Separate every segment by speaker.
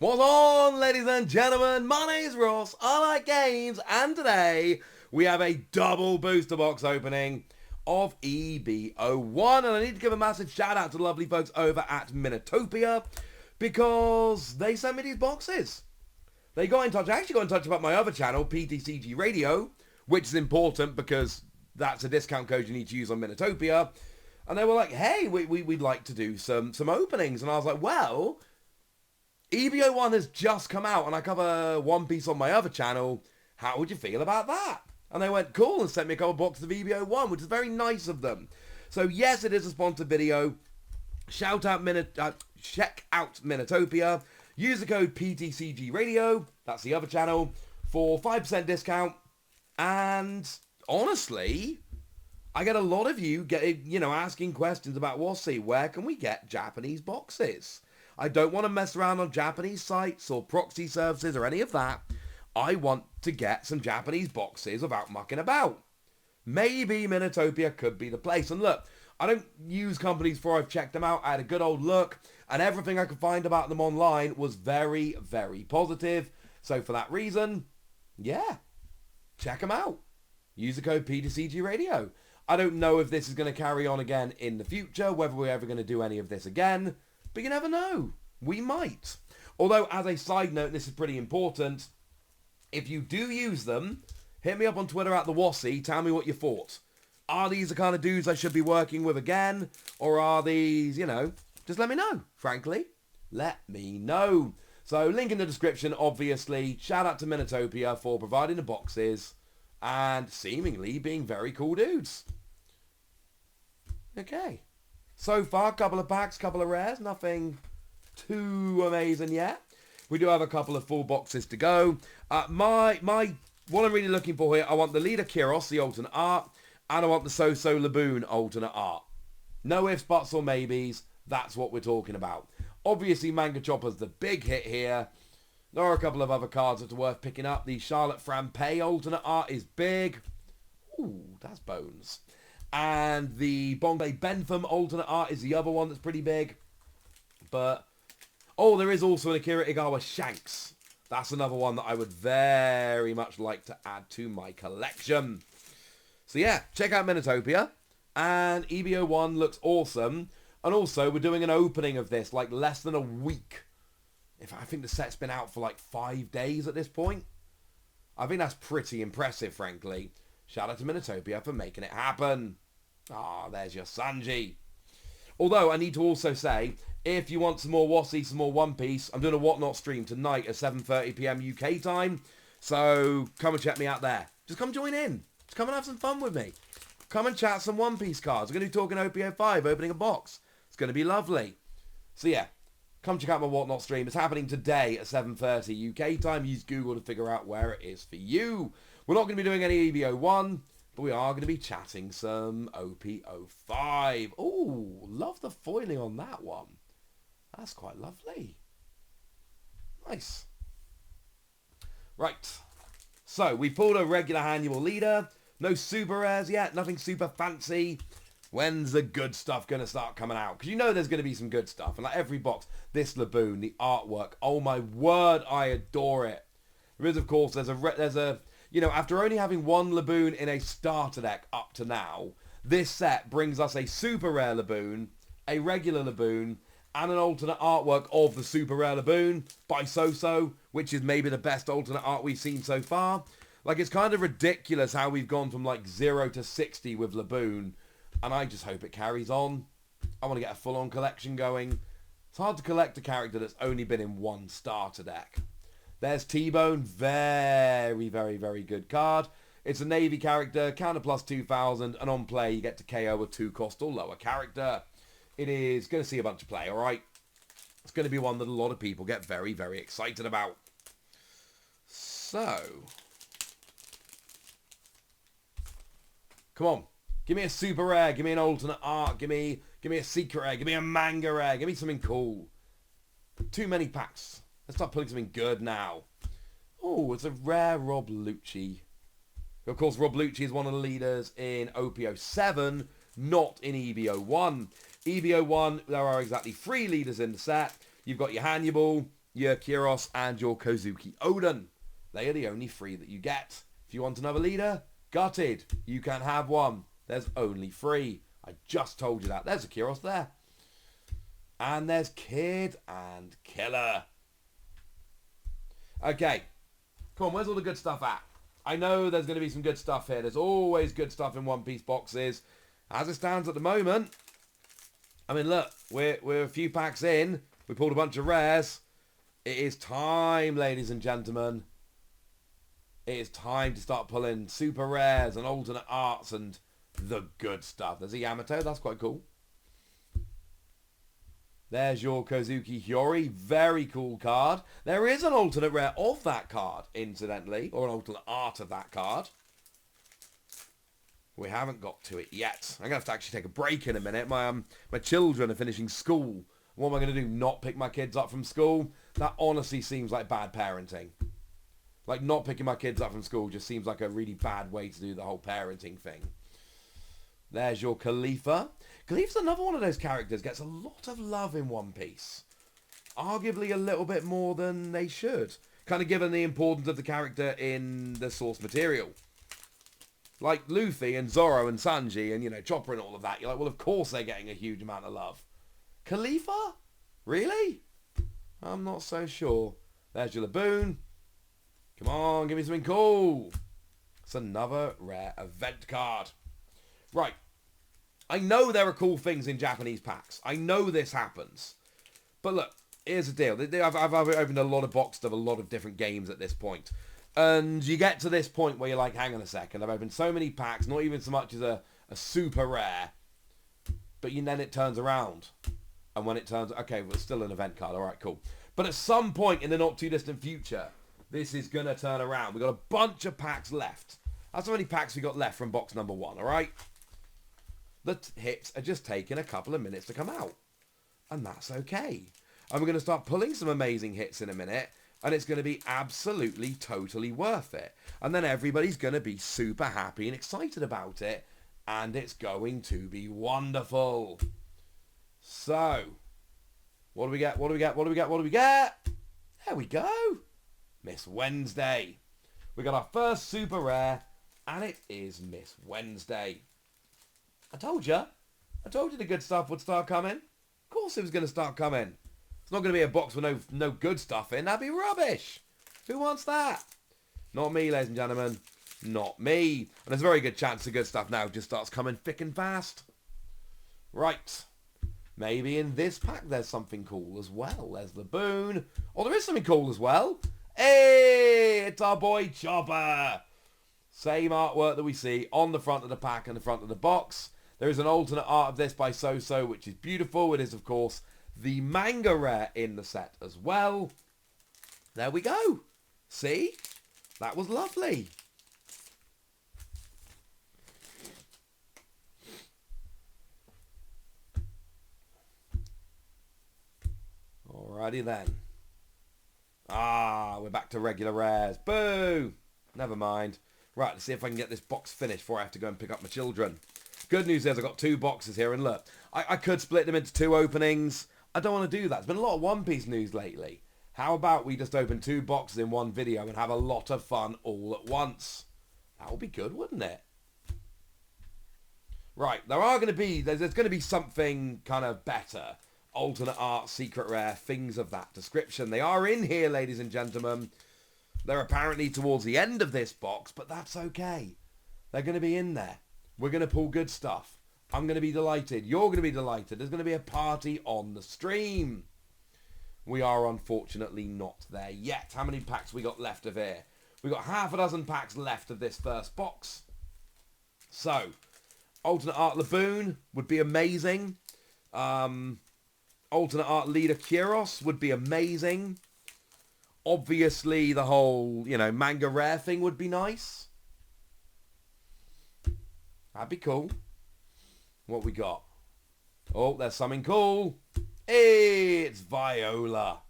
Speaker 1: What's on, ladies and gentlemen? My name's Ross, I like games, and today we have a double booster box opening of EB-01, and I need to give a massive shout out to the lovely folks over at Minnatopia because they sent me these boxes. They got in touch, I actually got in touch about my other channel, TCG Radio, which is important because that's a discount code you need to use on Minnatopia, and they were like, hey, we'd like to do some openings, and I was like, well, EB-01 has just come out and I cover One Piece on my other channel. How would you feel about that? And they went, cool, and sent me a couple boxes of EB-01, which is very nice of them. So yes, it is a sponsored video. Check out Minnatopia. Use the code PTCG Radio, that's the other channel, for 5% discount. And honestly, I get a lot of you asking questions about, well, see, where can we get Japanese boxes? I don't want to mess around on Japanese sites or proxy services or any of that. I want to get some Japanese boxes without mucking about. Maybe Minnatopia could be the place. And look, I don't use companies before I've checked them out. I had a good old look, and everything I could find about them online was very, very positive. So for that reason, yeah, check them out. Use the code PTCG Radio. I don't know if this is going to carry on again in the future, whether we're ever going to do any of this again. But you never know. We might. Although, as a side note, this is pretty important. If you do use them, hit me up on Twitter at the Wassy. Tell me what you thought. Are these the kind of dudes I should be working with again? Or are these, just let me know. Frankly, let me know. So, link in the description, obviously. Shout out to Minnatopia for providing the boxes. And seemingly being very cool dudes. Okay. So far, couple of packs, couple of rares, nothing too amazing yet. We do have a couple of full boxes to go. What I'm really looking for here, I want the Leader Kiros, the alternate art, and I want the So-So Laboon alternate art. No ifs, buts, or maybes. That's what we're talking about. Obviously, Manga Chopper's the big hit here. There are a couple of other cards that are worth picking up. The Charlotte Frampé alternate art is big. Ooh, that's bones. And the Bongbei Bentham alternate art is the other one that's pretty big. But, there is also an Akira Igawa Shanks. That's another one that I would very much like to add to my collection. So yeah, check out Minnatopia. And EB-01 looks awesome. And also, we're doing an opening of this, like less than a week. I think the set's been out for like 5 days at this point. I think that's pretty impressive, frankly. Shout out to Minnatopia for making it happen. There's your Sanji. Although, I need to also say, if you want some more Wassy, some more One Piece, I'm doing a Whatnot stream tonight at 7:30 PM UK time. So, come and check me out there. Just come join in. Just come and have some fun with me. Come and chat some One Piece cards. We're going to be talking OP-05, opening a box. It's going to be lovely. So, yeah. Come check out my Whatnot stream. It's happening today at 7:30 UK time. Use Google to figure out where it is for you. We're not going to be doing any EB-01, but we are going to be chatting some OP-05. Ooh, love the foiling on that one. That's quite lovely. Nice. Right. So, we pulled a regular annual leader. No super rares yet. Nothing super fancy. When's the good stuff going to start coming out? Because you know there's going to be some good stuff. And like every box, this Laboon, the artwork. Oh my word, I adore it. There is, of course, there's a after only having one Laboon in a starter deck up to now, this set brings us a super rare Laboon, a regular Laboon, and an alternate artwork of the super rare Laboon by So-So, which is maybe the best alternate art we've seen so far. Like, it's kind of ridiculous how we've gone from like 0 to 60 with Laboon, and I just hope it carries on. I want to get a full-on collection going. It's hard to collect a character that's only been in one starter deck. There's T-Bone, very, very, very good card. It's a Navy character, counter plus 2,000, and on play you get to KO a 2-cost or lower character. It is going to see a bunch of play, alright? It's going to be one that a lot of people get very, very excited about. So, come on. Give me a super rare, give me an alternate art, give me a secret rare, give me a manga rare, give me something cool. Too many packs. Let's start pulling something good now. Oh, it's a rare Rob Lucci. Of course, Rob Lucci is one of the leaders in OP-07, not in EB-01. EB-01, there are exactly 3 leaders in the set. You've got your Hannibal, your Kyros, and your Kozuki Odin. They are the only 3 that you get. If you want another leader, gutted. You can have one. There's only 3. I just told you that. There's a Kyros there. And there's Kid and Killer. Okay. Come on, where's all the good stuff at? I know there's going to be some good stuff here. There's always good stuff in One Piece boxes. As it stands at the moment, I mean, look, we're a few packs in. We pulled a bunch of rares. It is time, ladies and gentlemen. It is time to start pulling super rares and alternate arts and the good stuff. There's a Yamato. That's quite cool. There's your Kozuki Hyori. Very cool card. There is an alternate rare of that card, incidentally. Or an alternate art of that card. We haven't got to it yet. I'm going to have to actually take a break in a minute. My children are finishing school. What am I going to do? Not pick my kids up from school? That honestly seems like bad parenting. Like, not picking my kids up from school just seems like a really bad way to do the whole parenting thing. There's your Khalifa. Khalifa's another one of those characters gets a lot of love in One Piece. Arguably a little bit more than they should. Kind of given the importance of the character in the source material. Like Luffy and Zoro and Sanji and, you know, Chopper and all of that. You're like, well, of course they're getting a huge amount of love. Khalifa? Really? I'm not so sure. There's your Laboon. Come on, give me something cool. It's another rare event card. Right. I know there are cool things in Japanese packs. I know this happens. But look, here's the deal. I've opened a lot of boxes of a lot of different games at this point. And you get to this point where you're like, hang on a second. I've opened so many packs, not even so much as a super rare. But then it turns around. And when it turns... Okay, well, it's still an event card. All right, cool. But at some point in the not too distant future, this is going to turn around. We've got a bunch of packs left. That's how many packs we got left from box number 1, all right? The hits are just taking a couple of minutes to come out. And that's okay. And we're going to start pulling some amazing hits in a minute. And it's going to be absolutely, totally worth it. And then everybody's going to be super happy and excited about it. And it's going to be wonderful. So, what do we get? What do we get? What do we get? What do we get? There we go. Miss Wednesday. We got our first super rare. And it is Miss Wednesday. I told you. I told you the good stuff would start coming. Of course it was going to start coming. It's not going to be a box with no good stuff in. That'd be rubbish. Who wants that? Not me, ladies and gentlemen. Not me. And there's a very good chance the good stuff now just starts coming thick and fast. Right. Maybe in this pack there's something cool as well. There's the Boon. Oh, there is something cool as well. Hey, it's our boy Chopper. Same artwork that we see on the front of the pack and the front of the box. There is an alternate art of this by So-So, which is beautiful. It is, of course, the manga rare in the set as well. There we go. See? That was lovely. Alrighty then. We're back to regular rares. Boo! Never mind. Right, let's see if I can get this box finished before I have to go and pick up my children. Good news is I've got 2 boxes here, and look, I could split them into 2 openings. I don't want to do that. There's been a lot of One Piece news lately. How about we just open 2 boxes in one video and have a lot of fun all at once? That would be good, wouldn't it? Right, there's going to be something kind of better. Alternate art, secret rare, things of that description. They are in here, ladies and gentlemen. They're apparently towards the end of this box, but that's okay. They're going to be in there. We're going to pull good stuff. I'm going to be delighted. You're going to be delighted. There's going to be a party on the stream. We are unfortunately not there yet. How many packs we got left of here? We got half a dozen packs left of this first box. So, alternate art Laboon would be amazing. Alternate art leader Kyros would be amazing. Obviously, the whole, manga rare thing would be nice. That'd be cool. What we got? Oh, there's something cool. Hey, it's Viola.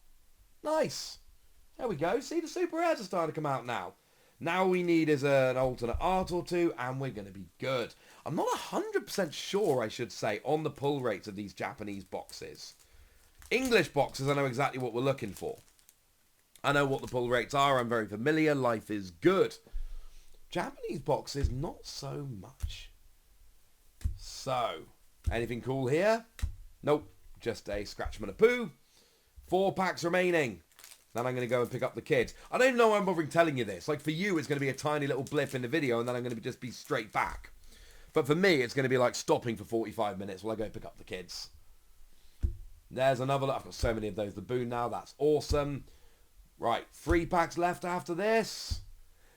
Speaker 1: Nice. There we go. See, the super rares are starting to come out now. Now we need is an alternate art or 2, and we're going to be good. I'm not 100% sure, I should say, on the pull rates of these Japanese boxes. English boxes, I know exactly what we're looking for. I know what the pull rates are. I'm very familiar. Life is good. Japanese boxes, not so much. So, anything cool here? Nope. Just a Scratch Minnatopia. 4 packs remaining. Then I'm going to go and pick up the kids. I don't know why I'm bothering telling you this. Like, for you, it's going to be a tiny little blip in the video, and then I'm going to just be straight back. But for me, it's going to be like stopping for 45 minutes while I go pick up the kids. There's another. I've got so many of those. The Boon now. That's awesome. Right, 3 packs left after this.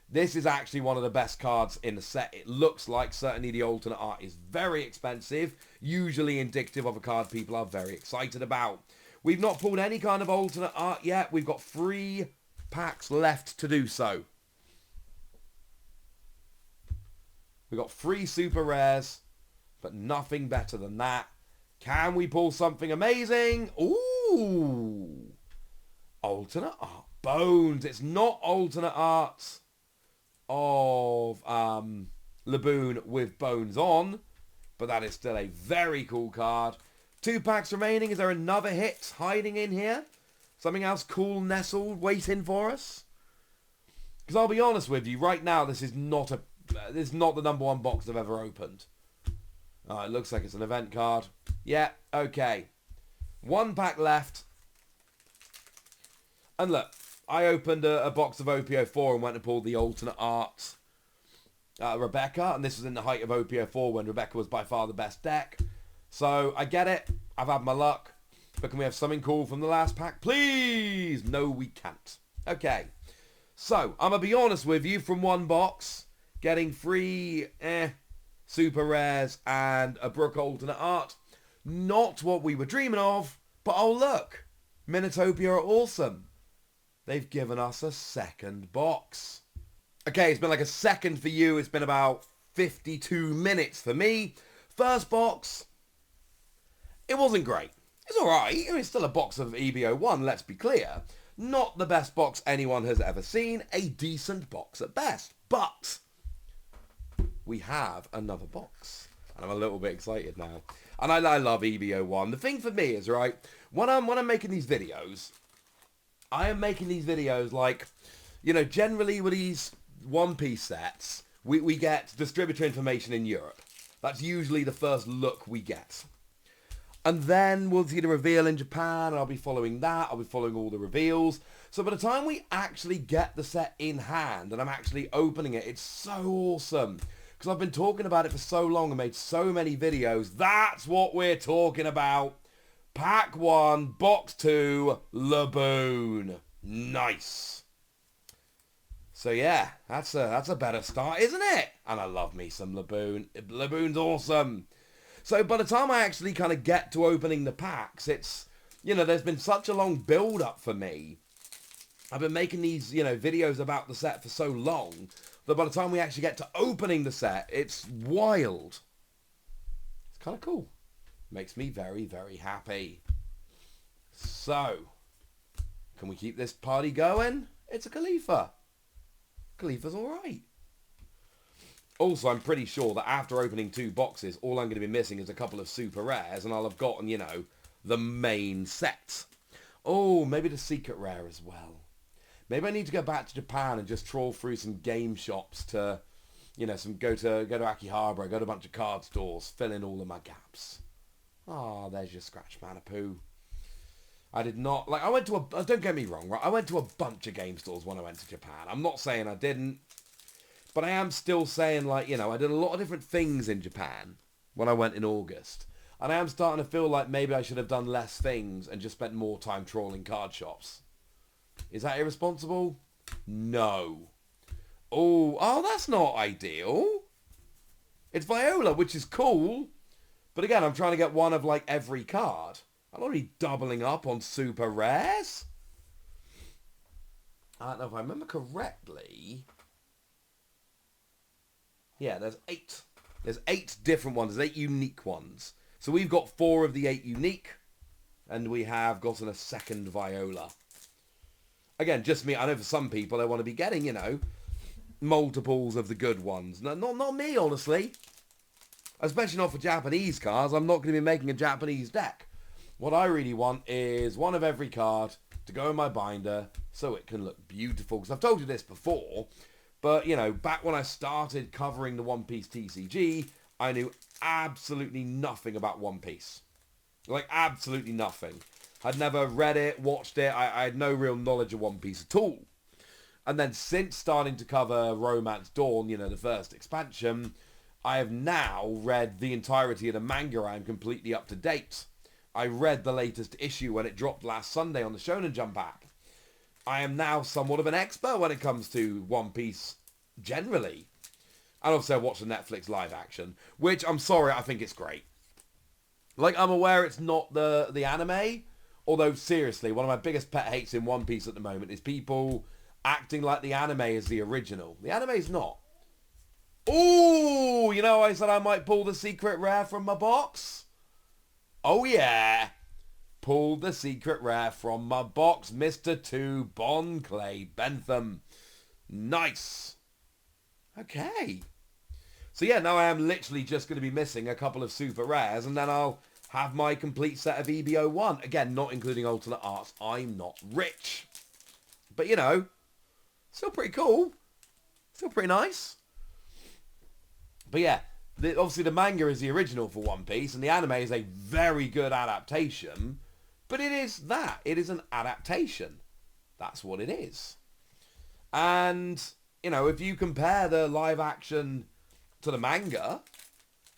Speaker 1: This is actually one of the best cards in the set. It looks like certainly the alternate art is very expensive. Usually indicative of a card people are very excited about. We've not pulled any kind of alternate art yet. We've got 3 packs left to do so. We've got 3 super rares, but nothing better than that. Can we pull something amazing? Ooh! Alternate art. Bones. It's not alternate art of Laboon with Bones on, but that is still a very cool card. 2 packs remaining. Is there another hit hiding in here? Something else cool nestled waiting for us? Because I'll be honest with you, right now this is not the number 1 box I've ever opened. It looks like it's an event card. Yeah, okay. 1 pack left. And look, I opened a box of OP-04 and went and pulled the alternate art Rebecca, and this was in the height of OP-04 when Rebecca was by far the best deck. So, I get it. I've had my luck. But can we have something cool from the last pack, please? No, we can't. Okay. So, I'm going to be honest with you, from 1 box, getting 3 super rares and a Brook alternate art. Not what we were dreaming of, but oh look. Minnatopia are awesome. They've given us a second box. Okay, it's been like a second for you. It's been about 52 minutes for me. First box. It wasn't great. It's alright. I mean, it's still a box of EB-01, let's be clear. Not the best box anyone has ever seen. A decent box at best. But we have another box. And I'm a little bit excited now. And I love EB-01. The thing for me is, right, when I'm making these videos, I am making these videos like, you know, generally with these One Piece sets, we get distributor information in Europe. That's usually the first look we get. And then we'll see the reveal in Japan, and I'll be following that. I'll be following all the reveals. So by the time we actually get the set in hand, and I'm actually opening it, it's so awesome. Because I've been talking about it for so long and made so many videos. That's what we're talking about. Pack 1, Box 2, Laboon. Nice. So yeah, that's a better start, isn't it? And I love me some Laboon. Laboon's awesome. So by the time I actually kind of get to opening the packs, it's, you know, there's been such a long build-up for me. I've been making these, you know, videos about the set for so long that by the time we actually get to opening the set, it's wild. It's kind of cool. Makes me very, very happy. So, can we keep this party going? It's a Khalifa. Khalifa's alright. Also, I'm pretty sure that after opening 2 boxes, all I'm going to be missing is a couple of super rares, and I'll have gotten, you know, the main set. Oh, maybe the secret rare as well. Maybe I need to go back to Japan and just trawl through some game shops to, you know, go to Akihabara, go to a bunch of card stores, fill in all of my gaps. Ah, there's your Scratch Minnatopia. I did not, like, I went to don't get me wrong, right? I went to a bunch of game stores when I went to Japan. I'm not saying I didn't. But I am still saying, like, you know, I did a lot of different things in Japan when I went in August. And I am starting to feel like maybe I should have done less things and just spent more time trawling card shops. Is that irresponsible? No. Oh, that's not ideal. It's Viola, which is cool. But again, I'm trying to get one of, like, every card. I'm already doubling up on super rares. I don't know if I remember correctly. Yeah, there's 8. There's 8 different ones. There's 8 unique ones. So we've got 4 of the 8 unique. And we have gotten a second Viola. Again, just me. I know for some people they want to be getting, you know, multiples of the good ones. No, not me, honestly. Especially not for Japanese cards. I'm not going to be making a Japanese deck. What I really want is one of every card, to go in my binder so it can look beautiful. Because I've told you this before, but, you know, back when I started covering the One Piece TCG, I knew absolutely nothing about One Piece. Like, absolutely nothing. I'd never read it, watched it. I had no real knowledge of One Piece at all. And then since starting to cover Romance Dawn, you know, the first expansion, I have now read the entirety of the manga. I'm completely up to date. I read the latest issue when it dropped last Sunday on the Shonen Jump app. I am now somewhat of an expert when it comes to One Piece generally. And obviously I watched the Netflix live action, which, I'm sorry, I think it's great. Like, I'm aware it's not the anime, although seriously, one of my biggest pet hates in One Piece at the moment is people acting like the anime is the original. The anime is not. Ooh, you know, I said I might pull the secret rare from my box? Oh yeah. Pulled the secret rare from my box, Mr. 2 Bon Clay Bentham. Nice. Okay. So yeah, now I am literally just going to be missing a couple of super rares, and then I'll have my complete set of EB-01. Again, not including alternate arts. I'm not rich. But, you know, still pretty cool. Still pretty nice. But yeah, obviously the manga is the original for One Piece, and the anime is a very good adaptation. But it is that. It is an adaptation. That's what it is. And, you know, if you compare the live action to the manga,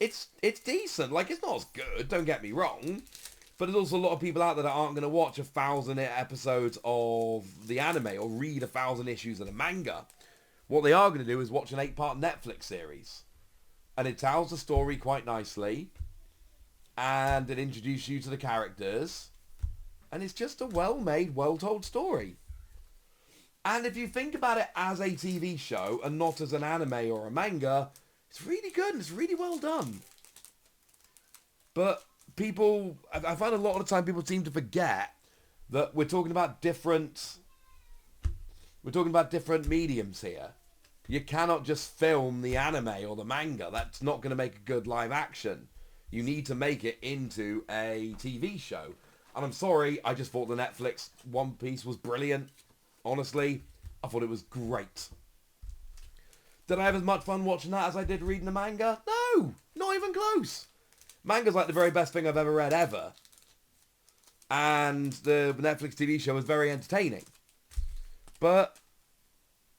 Speaker 1: it's decent. Like, it's not as good, don't get me wrong. But there's also a lot of people out there that aren't going to watch 1,000 episodes of the anime or read 1,000 issues of the manga. What they are going to do is watch an 8-part Netflix series. And it tells the story quite nicely. And it introduces you to the characters. And it's just a well-made, well-told story. And if you think about it as a TV show and not as an anime or a manga, it's really good and it's really well done. But people, I find a lot of the time people seem to forget that we're talking about different mediums here. You cannot just film the anime or the manga. That's not going to make a good live action. You need to make it into a TV show. And I'm sorry, I just thought the Netflix One Piece was brilliant. Honestly, I thought it was great. Did I have as much fun watching that as I did reading the manga? No, not even close. Manga's like the very best thing I've ever read ever. And the Netflix TV show was very entertaining. But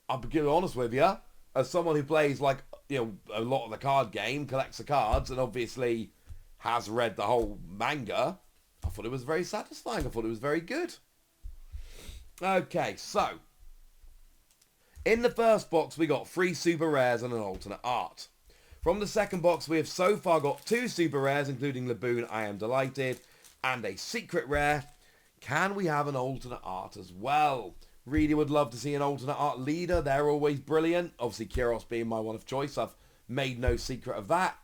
Speaker 1: I'll be honest with you, as someone who plays, like, you know, a lot of the card game, collects the cards, and obviously has read the whole manga, I thought it was very satisfying. I thought it was very good. Okay, so in the first box we got 3 super rares and an alternate art. From the second box we have so far got 2 super rares, including Laboon, I Am Delighted, and a secret rare. Can we have an alternate art as well? Really would love to see an alternate art leader. They're always brilliant. Obviously Kyros being my one of choice. I've made no secret of that.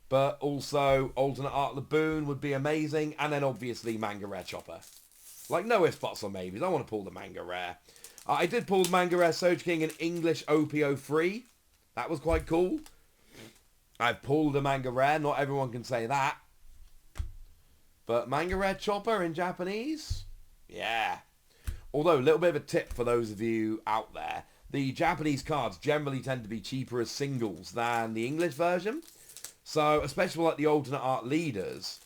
Speaker 1: But also alternate art Laboon would be amazing. And then obviously manga rare Chopper. Like, no ifs, buts or maybes. I want to pull the manga rare. I did pull the manga rare Soji King in English OPO3. That was quite cool. I've pulled a manga rare. Not everyone can say that. But manga rare Chopper in Japanese? Yeah. Although, a little bit of a tip for those of you out there. The Japanese cards generally tend to be cheaper as singles than the English version. So, especially like the alternate art leaders.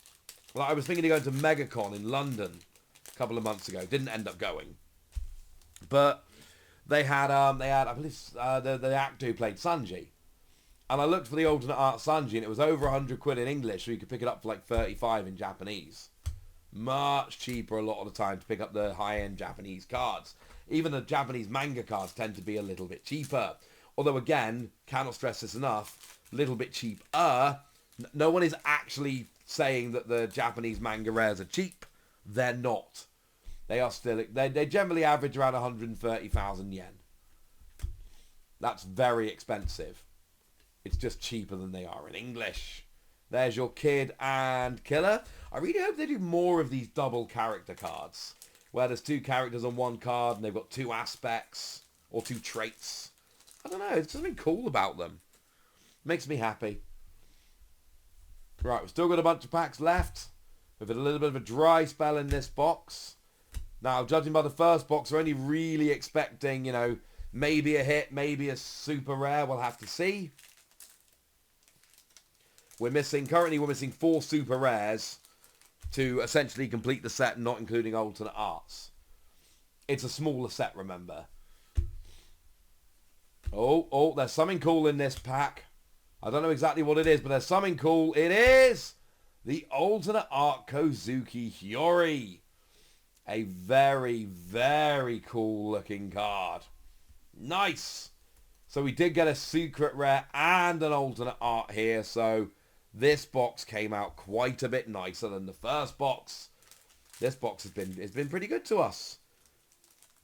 Speaker 1: Like, I was thinking of going to MegaCon in London a couple of months ago. Didn't end up going. But they had I believe, the actor who played Sanji. And I looked for the alternate art Sanji, and it was over 100 quid in English, so you could pick it up for like 35 in Japanese. Much cheaper a lot of the time to pick up the high-end Japanese cards. Even the Japanese manga cards tend to be a little bit cheaper. Although, again, cannot stress this enough, a little bit cheaper. No one is actually saying that the Japanese manga rares are cheap. They're not. They are still... They generally average around 130,000 yen. That's very expensive. It's just cheaper than they are in English. There's your Kid and Killer. I really hope they do more of these double character cards, where there's 2 characters on one card and they've got 2 aspects or 2 traits. I don't know, there's something cool about them. Makes me happy. Right, we've still got a bunch of packs left. We've had a little bit of a dry spell in this box. Now, judging by the first box, we're only really expecting, you know, maybe a hit, maybe a super rare. We'll have to see. Currently we're missing 4 super rares to essentially complete the set, not including alternate arts. It's a smaller set, remember. Oh, there's something cool in this pack. I don't know exactly what it is, but there's something cool. It is the alternate art Kozuki Hyori. A very, very cool looking card. Nice. So we did get a secret rare and an alternate art here. So this box came out quite a bit nicer than the first box. This box has been pretty good to us.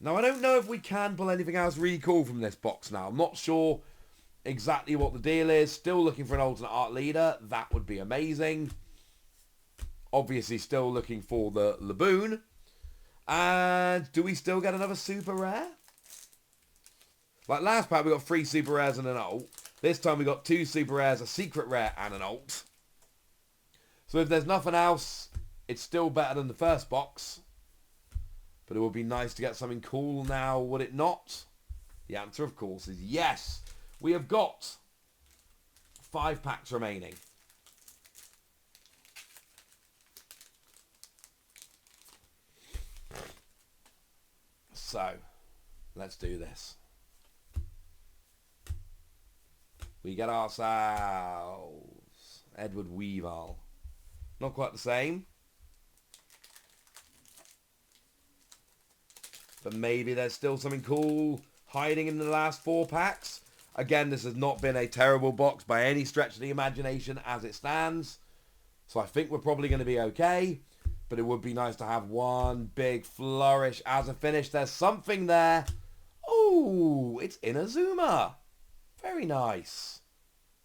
Speaker 1: Now, I don't know if we can pull anything else really cool from this box now. I'm not sure exactly what the deal is. Still looking for an alternate art leader. That would be amazing. Obviously, still looking for the Laboon. And do we still get another super rare? Like last pack, we got 3 super rares and an alt. This time we got 2 super rares, a secret rare, and an alt. So if there's nothing else, it's still better than the first box. But it would be nice to get something cool now, would it not? The answer, of course, is yes. We have got 5 packs remaining. So, let's do this. We get ourselves Edward Weavile. Not quite the same. But maybe there's still something cool hiding in the last 4 packs. Again, this has not been a terrible box by any stretch of the imagination as it stands. So I think we're probably going to be okay. But it would be nice to have one big flourish as a finish. There's something there. Oh, it's Inazuma. Very nice.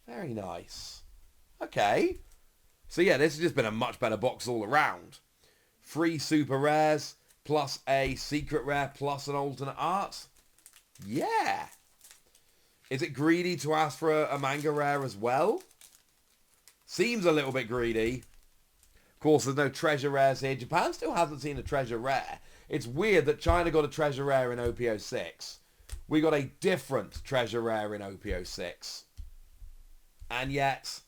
Speaker 1: Very nice. Okay. So yeah, this has just been a much better box all around. 3 super rares. Plus a secret rare, plus an alternate art. Yeah. Is it greedy to ask for a manga rare as well? Seems a little bit greedy. Of course, there's no treasure rares here. Japan still hasn't seen a treasure rare. It's weird that China got a treasure rare in OP06. We got a different treasure rare in OP06. And yet,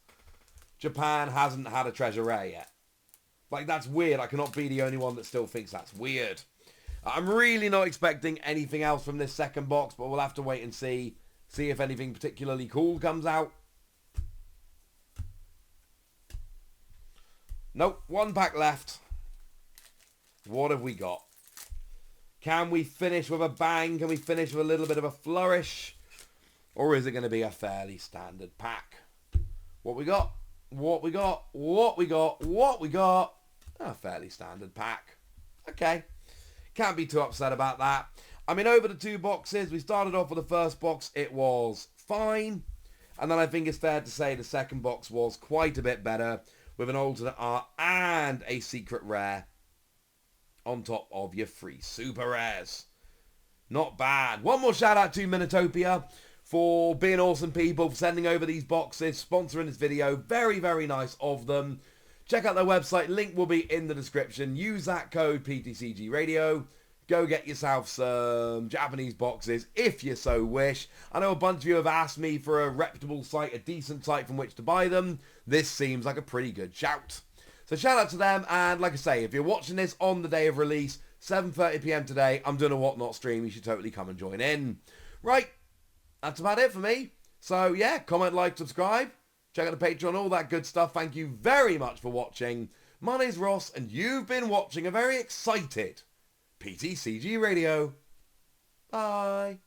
Speaker 1: Japan hasn't had a treasure rare yet. Like, that's weird. I cannot be the only one that still thinks that's weird. I'm really not expecting anything else from this second box, but we'll have to wait and see. See if anything particularly cool comes out. Nope, 1 pack left. What have we got? Can we finish with a bang? Can we finish with a little bit of a flourish? Or is it going to be a fairly standard pack? What we got? What we got? What we got? What we got? A fairly standard pack. Okay. Can't be too upset about that. I mean, over the 2 boxes, we started off with the first box. It was fine. And then I think it's fair to say the second box was quite a bit better with an alternate art and a secret rare on top of your 3 super rares. Not bad. One more shout out to Minnatopia for being awesome people, for sending over these boxes, sponsoring this video. Very, very nice of them. Check out their website. Link will be in the description. Use that code PTCG Radio. Go get yourself some Japanese boxes if you so wish. I know a bunch of you have asked me for a reputable site, a decent site from which to buy them. This seems like a pretty good shout. So shout out to them. And like I say, if you're watching this on the day of release, 7:30 PM today, I'm doing a Whatnot stream. You should totally come and join in. Right. That's about it for me. So yeah, comment, like, subscribe. Check out the Patreon, all that good stuff. Thank you very much for watching. My name's Ross, and you've been watching a very excited PTCG Radio. Bye.